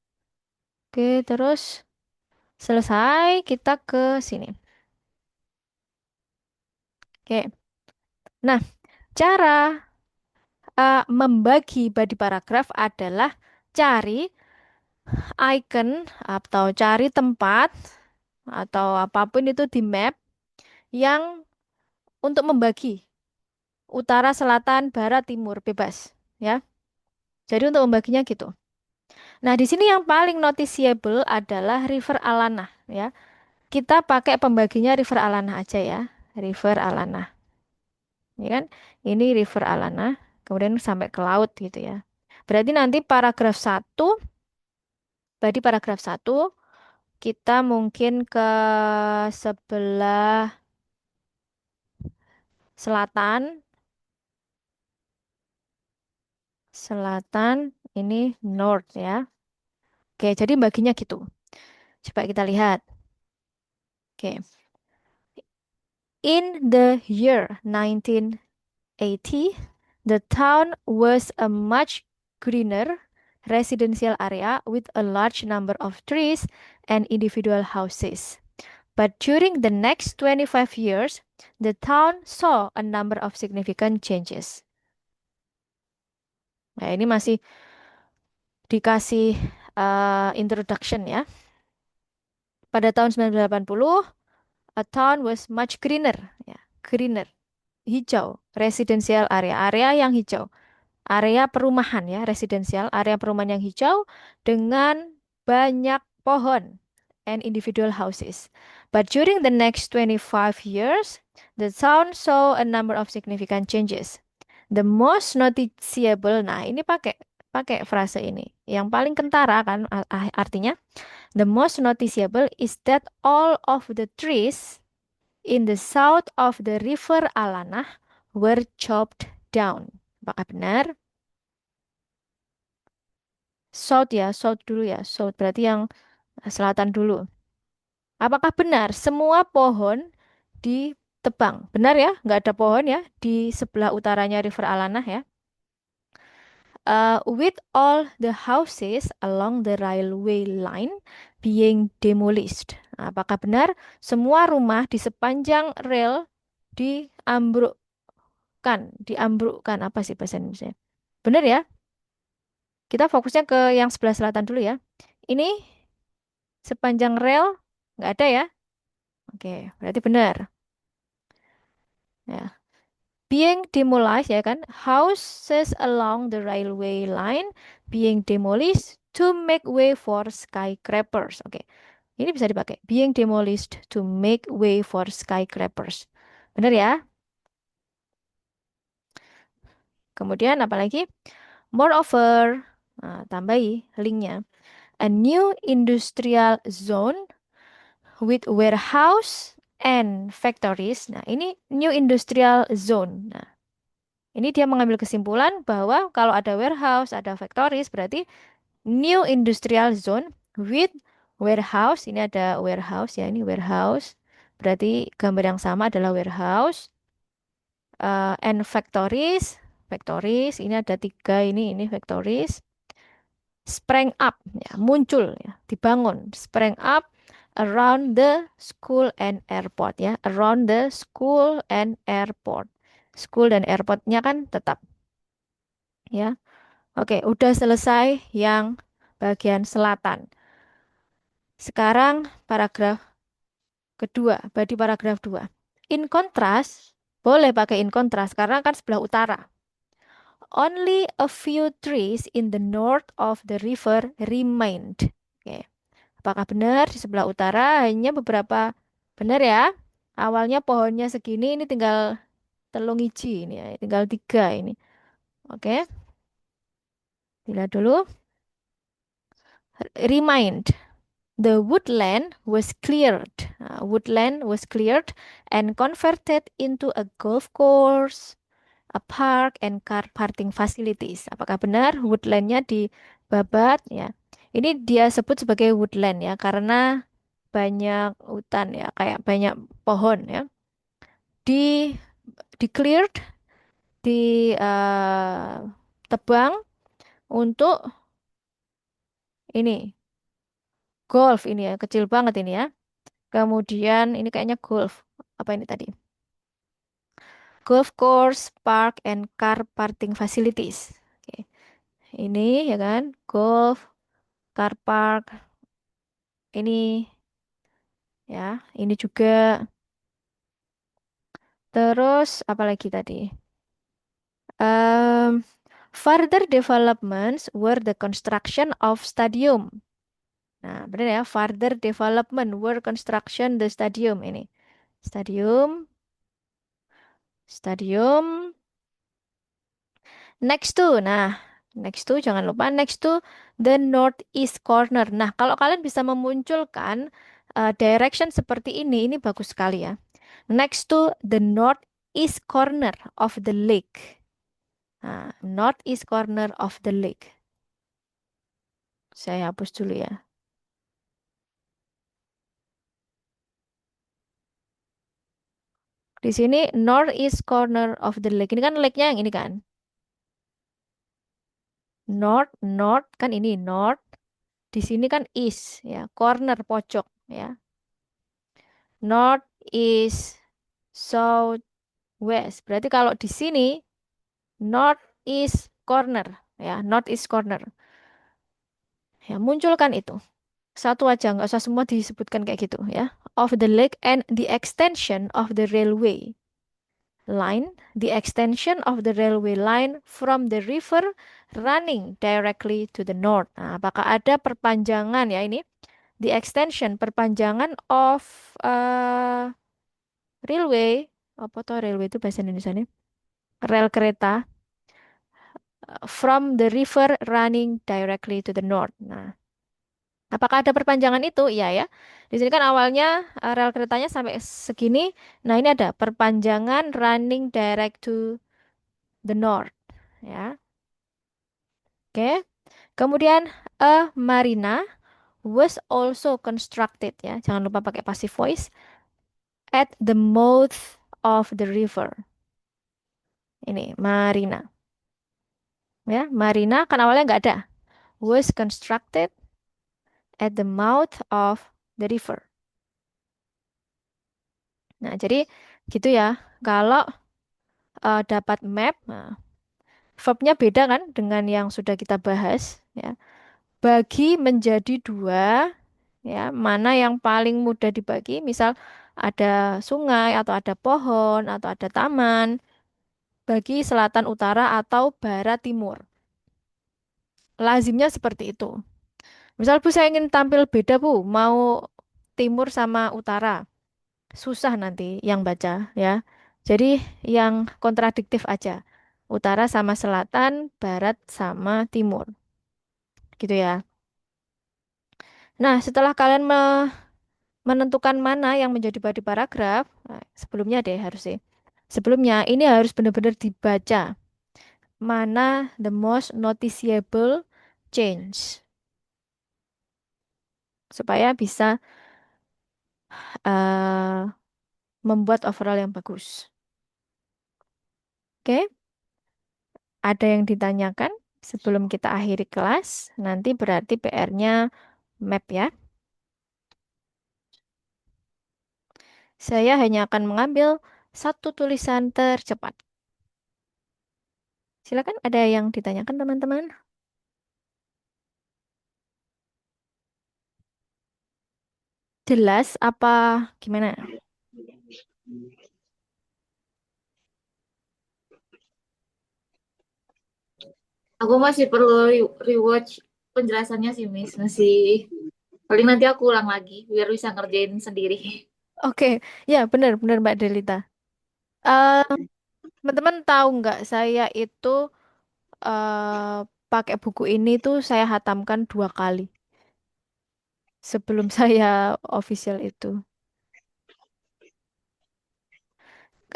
Oke, terus selesai kita ke sini. Oke. Nah, cara membagi body paragraf adalah cari icon atau cari tempat atau apapun itu di map yang untuk membagi utara, selatan, barat, timur bebas ya. Jadi untuk membaginya gitu. Nah, di sini yang paling noticeable adalah River Alana ya. Kita pakai pembaginya River Alana aja ya. River Alana. Ya kan? Ini River Alana, kemudian sampai ke laut gitu ya. Berarti nanti paragraf satu, tadi paragraf satu kita mungkin ke sebelah selatan, selatan ini north ya. Oke, jadi baginya gitu. Coba kita lihat. Oke. In the year 1980, the town was a much greener residential area with a large number of trees and individual houses. But during the next 25 years, the town saw a number of significant changes. Nah, ini masih dikasih introduction ya. Pada tahun 1980, a town was much greener, ya, greener, hijau, residential area, area yang hijau, area perumahan ya, residensial, area perumahan yang hijau dengan banyak pohon and individual houses. But during the next 25 years, the town saw a number of significant changes. The most noticeable, nah ini pakai pakai frase ini. Yang paling kentara kan artinya the most noticeable is that all of the trees in the south of the river Alanah were chopped down. Apakah benar? South ya, south dulu ya. South berarti yang selatan dulu. Apakah benar semua pohon ditebang? Benar ya? Nggak ada pohon ya di sebelah utaranya River Alanah ya. With all the houses along the railway line being demolished. Nah, apakah benar semua rumah di sepanjang rel diambrukkan? Diambrukkan apa sih bahasa Indonesia? Benar ya? Kita fokusnya ke yang sebelah selatan dulu ya. Ini sepanjang rel nggak ada ya? Oke, berarti benar. Ya. Being demolished ya kan, houses along the railway line being demolished to make way for skyscrapers. Oke, ini bisa dipakai. Being demolished to make way for skyscrapers. Benar ya? Kemudian apalagi? Moreover, nah, tambahi linknya. A new industrial zone with warehouse and factories. Nah, ini new industrial zone. Nah, ini dia mengambil kesimpulan bahwa kalau ada warehouse, ada factories, berarti new industrial zone with warehouse. Ini ada warehouse ya, ini warehouse. Berarti gambar yang sama adalah warehouse. And factories. Factories, ini ada tiga ini factories. Sprang up, ya, muncul, ya, dibangun. Sprang up around the school and airport ya, around the school and airport. School dan airportnya kan tetap ya. Oke, udah selesai yang bagian selatan. Sekarang paragraf kedua, body paragraf 2. In contrast, boleh pakai in contrast karena kan sebelah utara. Only a few trees in the north of the river remained. Oke. Apakah benar di sebelah utara hanya beberapa? Benar ya. Awalnya pohonnya segini, ini tinggal telung iji ini ya, tinggal tiga ini. Oke, lihat dulu. Remind. The woodland was cleared. Woodland was cleared and converted into a golf course, a park, and car parking facilities. Apakah benar woodlandnya dibabat ya? Ini dia sebut sebagai woodland ya, karena banyak hutan ya, kayak banyak pohon ya. Di cleared, di tebang untuk ini golf ini ya, kecil banget ini ya. Kemudian ini kayaknya golf. Apa ini tadi? Golf course, park, and car parking facilities. Oke. Ini ya kan, golf, car park, ini ya, ini juga. Terus apa lagi tadi? Um, Further developments were the construction of stadium. Nah, benar ya, further development were construction the stadium ini. Stadium, stadium. Next to, nah, next to jangan lupa next to the northeast corner. Nah, kalau kalian bisa memunculkan direction seperti ini bagus sekali ya. Next to the northeast corner of the lake. Nah, northeast corner of the lake. Saya hapus dulu ya. Di sini northeast corner of the lake. Ini kan lake-nya yang ini kan. North, north kan ini north. Di sini kan east ya, corner pojok ya. North, east, south, west. Berarti kalau di sini north east corner, ya, north east corner. Ya, munculkan itu. Satu aja, nggak usah semua disebutkan kayak gitu ya. Of the lake and the extension of the railway line, the extension of the railway line from the river running directly to the north. Nah, apakah ada perpanjangan ya ini? The extension, perpanjangan of railway, apa tuh railway itu bahasa Indonesia nih? Rel kereta from the river running directly to the north. Nah, apakah ada perpanjangan itu? Iya ya. Di sini kan awalnya rel keretanya sampai segini. Nah, ini ada perpanjangan running direct to the north. Ya, oke. Kemudian a marina was also constructed ya. Jangan lupa pakai passive voice at the mouth of the river. Ini marina. Ya, marina kan awalnya nggak ada. Was constructed at the mouth of the river. Nah, jadi gitu ya. Kalau dapat map, nah, verbnya beda kan dengan yang sudah kita bahas ya. Bagi menjadi dua, ya, mana yang paling mudah dibagi? Misal ada sungai atau ada pohon atau ada taman, bagi selatan utara atau barat timur. Lazimnya seperti itu. Misal Bu saya ingin tampil beda Bu, mau timur sama utara. Susah nanti yang baca ya. Jadi yang kontradiktif aja. Utara sama selatan, barat sama timur. Gitu ya. Nah, setelah kalian menentukan mana yang menjadi body paragraf, nah, sebelumnya deh harus sih. Sebelumnya ini harus benar-benar dibaca. Mana the most noticeable change supaya bisa eh, membuat overall yang bagus. Oke? Ada yang ditanyakan sebelum kita akhiri kelas? Nanti berarti PR-nya map ya. Saya hanya akan mengambil satu tulisan tercepat. Silakan, ada yang ditanyakan teman-teman? Jelas apa gimana? Aku masih perlu rewatch penjelasannya sih, Miss. Masih paling nanti aku ulang lagi biar bisa ngerjain sendiri. Oke, ya benar-benar Mbak Delita. Eh, teman-teman tahu nggak saya itu pakai buku ini tuh saya hatamkan 2 kali sebelum saya official itu.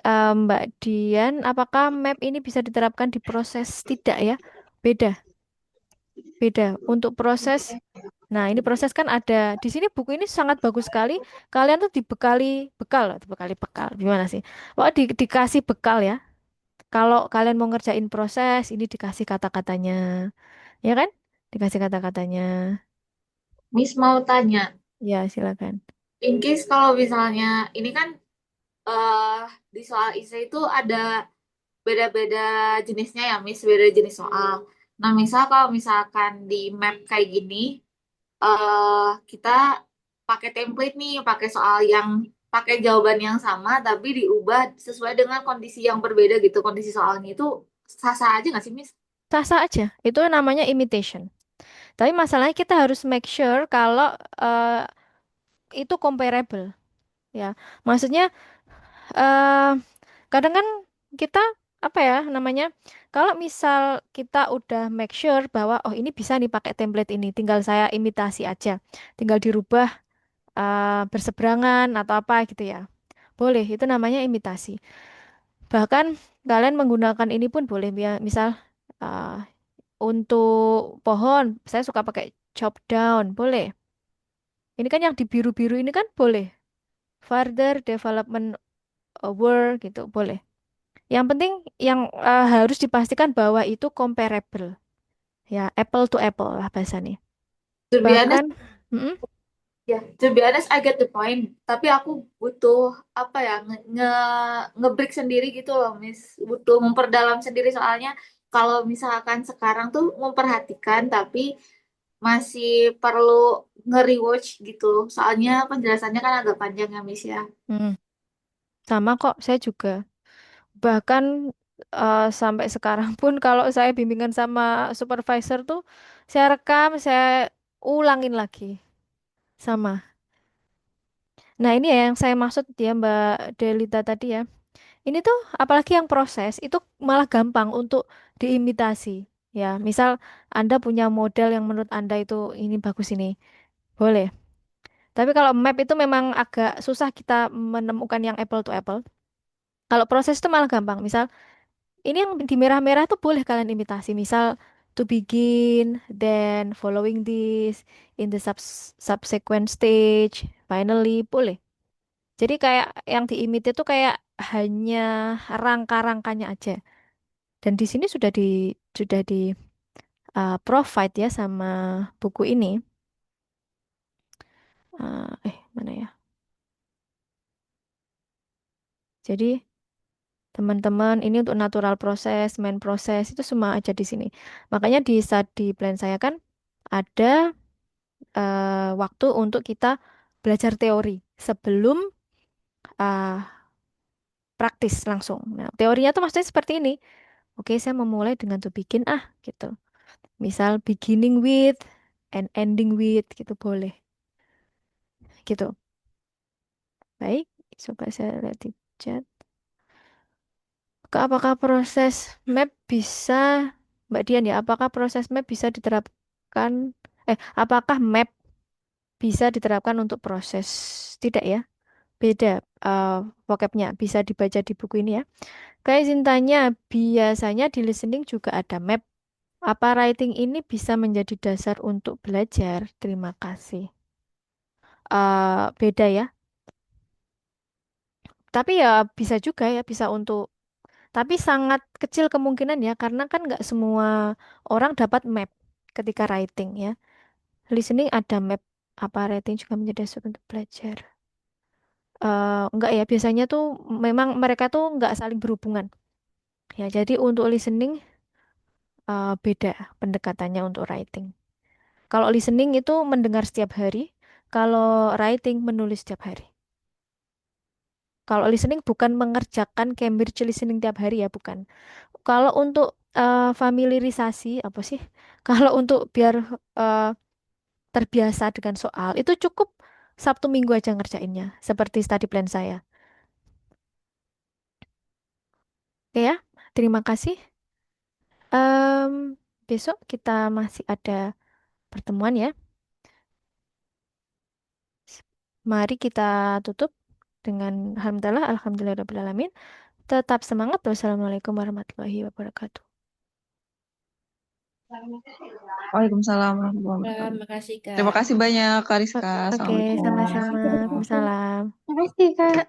Mbak Dian, apakah map ini bisa diterapkan di proses? Tidak ya, beda, beda. Untuk proses, nah ini proses kan ada di sini buku ini sangat bagus sekali. Kalian tuh dibekali bekal, dibekali bekal. Gimana sih? Wah, dikasih bekal ya. Kalau kalian mau ngerjain proses, ini dikasih kata-katanya, ya kan? Dikasih kata-katanya. Miss mau tanya, Ya, silakan. in case kalau misalnya ini kan eh di soal essay itu ada beda-beda jenisnya ya, Miss, beda jenis soal. Nah, misal kalau misalkan di map kayak gini, kita pakai template nih, pakai soal yang pakai jawaban yang sama tapi diubah sesuai dengan kondisi yang berbeda gitu, kondisi soalnya itu sah-sah aja nggak sih, Miss? Sah-sah aja. Itu namanya imitation. Tapi masalahnya kita harus make sure kalau eh, itu comparable, ya. Maksudnya eh kadang kan kita apa ya namanya? Kalau misal kita udah make sure bahwa oh ini bisa nih pakai template ini, tinggal saya imitasi aja, tinggal dirubah berseberangan atau apa gitu ya. Boleh, itu namanya imitasi. Bahkan kalian menggunakan ini pun boleh ya. Misal eh, untuk pohon, saya suka pakai chop down, boleh. Ini kan yang di biru-biru ini kan boleh. Further development work gitu, boleh. Yang penting yang harus dipastikan bahwa itu comparable. Ya, apple to apple lah bahasanya. To be honest, Bahkan, mm-mm. Ya, to be honest, I get the point. Tapi aku butuh apa ya nge-break sendiri gitu loh, Miss. Butuh memperdalam sendiri soalnya kalau misalkan sekarang tuh memperhatikan tapi masih perlu nge-rewatch gitu. Soalnya penjelasannya kan agak panjang ya, Miss ya. Hmm, sama kok, saya juga. Bahkan sampai sekarang pun kalau saya bimbingan sama supervisor tuh, saya rekam, saya ulangin lagi. Sama. Nah, ini ya yang saya maksud ya Mbak Delita tadi ya. Ini tuh apalagi yang proses itu malah gampang untuk diimitasi. Ya, misal Anda punya model yang menurut Anda itu ini bagus ini, boleh. Tapi kalau map itu memang agak susah kita menemukan yang apple to apple. Kalau proses itu malah gampang. Misal ini yang di merah-merah tuh boleh kalian imitasi. Misal to begin, then following this, in the subsequent stage, finally, boleh. Jadi kayak yang diimit itu kayak hanya rangka-rangkanya aja. Dan di sini sudah di provide ya sama buku ini. Mana ya? Jadi teman-teman ini untuk natural proses, main proses itu semua aja di sini. Makanya di study plan saya kan ada waktu untuk kita belajar teori sebelum uh, praktis langsung. Nah, teorinya tuh maksudnya seperti ini. Oke, saya memulai dengan to begin gitu. Misal beginning with and ending with gitu boleh. Gitu. Baik, coba saya lihat di chat. Apakah proses map bisa Mbak Dian ya, apakah proses map bisa diterapkan apakah map bisa diterapkan untuk proses? Tidak ya. Beda vocabnya bisa dibaca di buku ini ya. Kayak Zintanya biasanya di listening juga ada map. Apa writing ini bisa menjadi dasar untuk belajar? Terima kasih. Beda ya. Tapi ya bisa juga ya, bisa untuk. Tapi sangat kecil kemungkinan ya, karena kan nggak semua orang dapat map ketika writing ya. Listening ada map. Apa writing juga menjadi dasar untuk belajar? Enggak ya, biasanya tuh memang mereka tuh nggak saling berhubungan. Ya, jadi untuk listening beda pendekatannya untuk writing. Kalau listening itu mendengar setiap hari, kalau writing menulis setiap hari. Kalau listening bukan mengerjakan Cambridge listening tiap hari ya, bukan. Kalau untuk familiarisasi apa sih? Kalau untuk biar eh, terbiasa dengan soal itu cukup Sabtu Minggu aja ngerjainnya, seperti study plan saya. Oke ya, terima kasih. Em, Besok kita masih ada pertemuan ya. Mari kita tutup dengan alhamdulillahirabbil alamin. Tetap semangat. Wassalamualaikum warahmatullahi wabarakatuh. Waalaikumsalam warahmatullahi wabarakatuh. Makasih, Terima Kak. kasih banyak, Kak Rizka. Oke, Assalamualaikum. sama-sama. Waalaikumsalam. Makasih, Kak.